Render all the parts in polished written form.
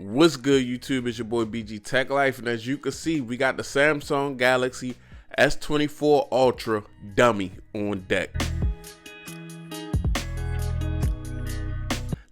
What's good, YouTube? It's your boy BG Tech Life, and as you can see, we got the Samsung Galaxy S24 Ultra dummy on deck.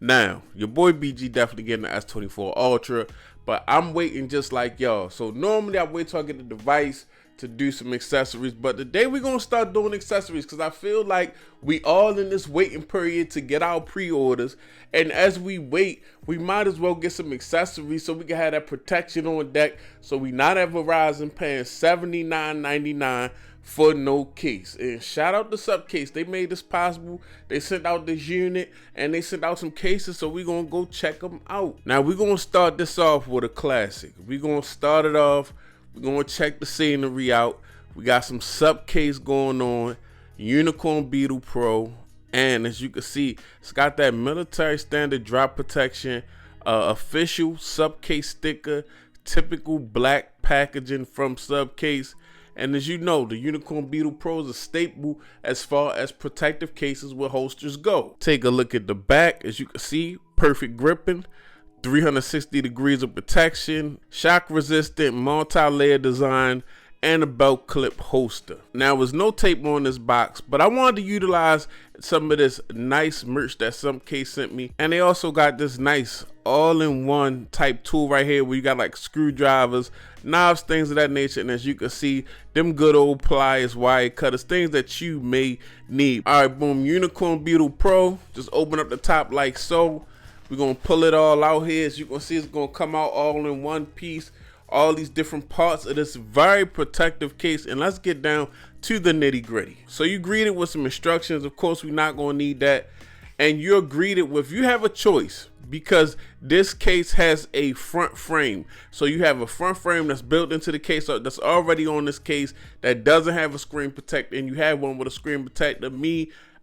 Now, your boy BG definitely getting the S24 Ultra, but I'm waiting just like y'all. So normally I wait till I get the device to do some accessories, but today we're gonna start doing accessories because I feel like we all in this waiting period to get our pre-orders, and as we wait, we might as well get some accessories so we can have that protection on deck, so we not at Verizon paying $79.99 for no case. And shout out to Supcase, they made this possible. They sent out this unit and they sent out some cases, so we're gonna go check them out. Now we're gonna start this off with a classic. We're gonna start it off. We're going to check the scenery out. We got some Supcase going on, Unicorn Beetle Pro, and as you can see, it's got that military standard drop protection, official Supcase sticker, typical black packaging from Supcase. And as you know, the Unicorn Beetle Pro is a staple as far as protective cases with holsters go. Take a look at the back. As you can see, perfect gripping, 360 degrees of protection, shock resistant multi-layer design, and a belt clip holster. Now there's no tape on this box, but I wanted to utilize some of this nice merch that Supcase sent me, and they also got this nice all-in-one type tool right here where you got like screwdrivers, knives, things of that nature. And as you can see, them good old pliers, wire cutters, things that you may need. All right, boom, Unicorn Beetle Pro. Just open up the top like so. We're going to pull it all out here. As you can see, it's going to come out all in one piece. All these different parts of this very protective case. And let's get down to the nitty gritty. So you greeted with some instructions. Of course, we're not going to need that. And you're greeted with, you have a choice because this case has a front frame. So you have a front frame that's built into the case that's already on this case that doesn't have a screen protector. And you have one with a screen protector.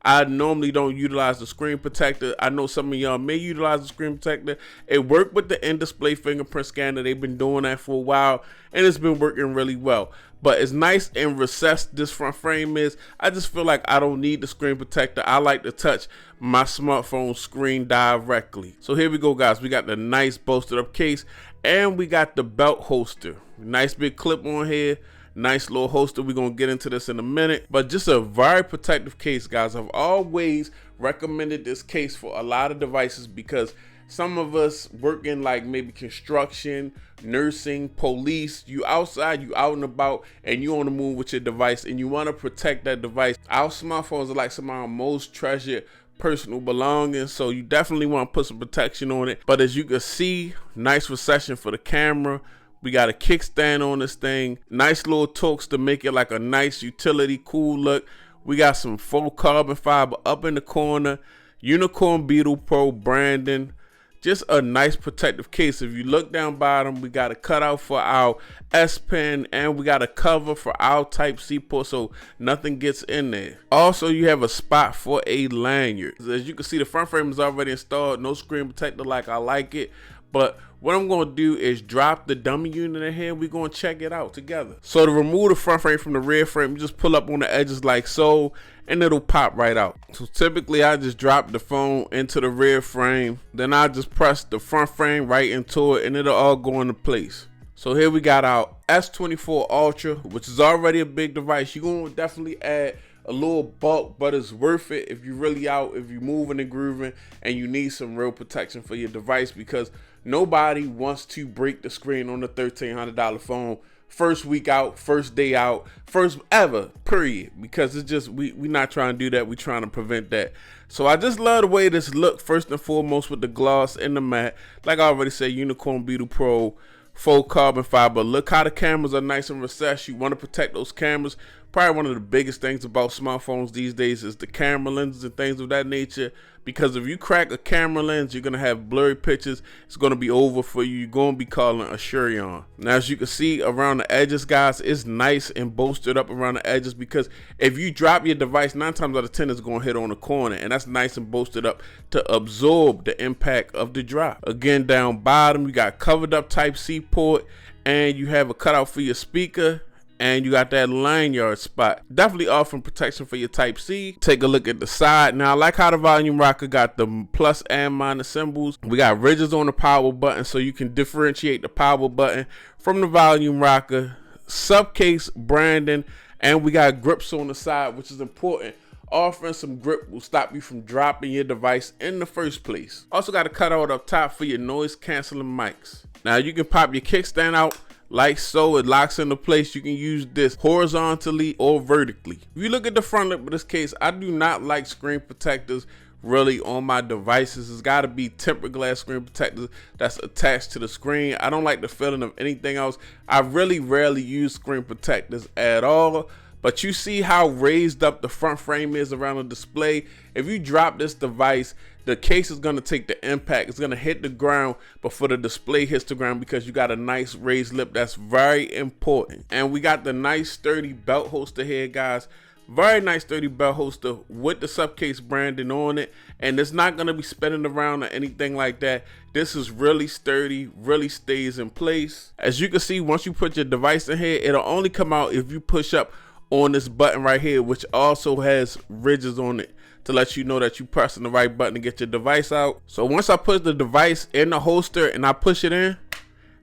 I normally don't utilize the screen protector. I know some of y'all may utilize the screen protector. It worked with the in-display fingerprint scanner. They've been doing that for a while, and it's been working really well. But as nice and recessed this front frame is, I just feel like I don't need the screen protector. I like to touch my smartphone screen directly. So here we go, guys. We got the nice bolstered up case, and we got the belt holster. Nice big clip on here. Nice little holster. We're going to get into this in a minute, but just a very protective case, guys. I've always recommended this case for a lot of devices because some of us work in like maybe construction, nursing, police, you outside, you out and about, and you on the move with your device and you want to protect that device. Our smartphones are like some of our most treasured personal belongings, so you definitely want to put some protection on it. But as you can see, nice recession for the camera. We got a kickstand on this thing. Nice little torques to make it like a nice utility cool look. We got some faux carbon fiber up in the corner. Unicorn Beetle Pro branding. Just a nice protective case. If you look down bottom, we got a cutout for our S Pen, and we got a cover for our Type-C port so nothing gets in there. Also, you have a spot for a lanyard. As you can see, the front frame is already installed. No screen protector like I like it. But what I'm going to do is drop the dummy unit in here. We're going to check it out together. So to remove the front frame from the rear frame, you just pull up on the edges like so, and it'll pop right out. So typically I just drop the phone into the rear frame. Then I just press the front frame right into it, and it'll all go into place. So here we got our S24 Ultra, which is already a big device. You're going to definitely add a little bulk, but it's worth it if you're really out, if you're moving and grooving and you need some real protection for your device, because nobody wants to break the screen on a $1,300 phone first week out, first day out, first ever, period. Because it's just, we not trying to do that. We're trying to prevent that. So I just love the way this look, first and foremost, with the gloss and the matte. Like I already said, Unicorn Beetle Pro, faux carbon fiber. Look how the cameras are nice and recessed. You want to protect those cameras. Probably one of the biggest things about smartphones these days is the camera lenses and things of that nature, because if you crack a camera lens, you're going to have blurry pictures. It's going to be over for you. You're going to be calling a Shurion. Now, as you can see around the edges, guys, it's nice and bolstered up around the edges, because if you drop your device, 9 times out of 10 it's going to hit on the corner, and that's nice and bolstered up to absorb the impact of the drop. Again, down bottom, you got covered up Type-C port, and you have a cutout for your speaker. and you got that lanyard spot. Definitely offering protection for your Type-C. Take a look at the side. Now, I like how the volume rocker got the plus and minus symbols. We got ridges on the power button, so you can differentiate the power button from the volume rocker. Supcase branding, and we got grips on the side, which is important. Offering some grip will stop you from dropping your device in the first place. Also got a cutout up top for your noise canceling mics. Now you can pop your kickstand out like so. It locks into place. You can use this horizontally or vertically. If you look at the front lip of this case, I do not like screen protectors really on my devices. It's got to be tempered glass screen protectors that's attached to the screen. I don't like the feeling of anything else. I really rarely use screen protectors at all. But you see how raised up the front frame is around the display. If you drop this device, the case is going to take the impact. It's going to hit the ground before the display hits the ground, because you got a nice raised lip. That's very important. And we got the nice sturdy belt holster here, guys. Very nice sturdy belt holster with the Supcase branding on it, and it's not going to be spinning around or anything like that. This is really sturdy, really stays in place. As you can see, once you put your device in here, it'll only come out if you push up on this button right here, which also has ridges on it to let you know that you're pressing the right button to get your device out. So once I put the device in the holster and I push it in,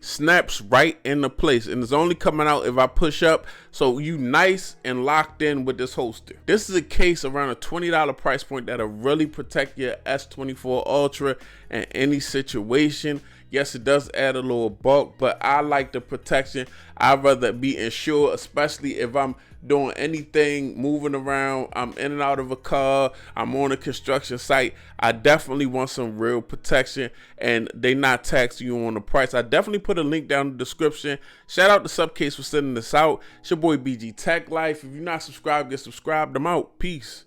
snaps right into place, and it's only coming out if I push up. So you nice and locked in with this holster. This is a case around a $20 price point that'll really protect your S24 Ultra in any situation. Yes, it does add a little bulk, but I like the protection. I'd rather be insured, especially if I'm doing anything, moving around, I'm in and out of a car, I'm on a construction site. I definitely want some real protection, and they not taxing you on the price. I definitely put a link down in the description. Shout out to Supcase for sending this out. It's your boy BG Tech Life. If you're not subscribed, get subscribed. I'm out. Peace.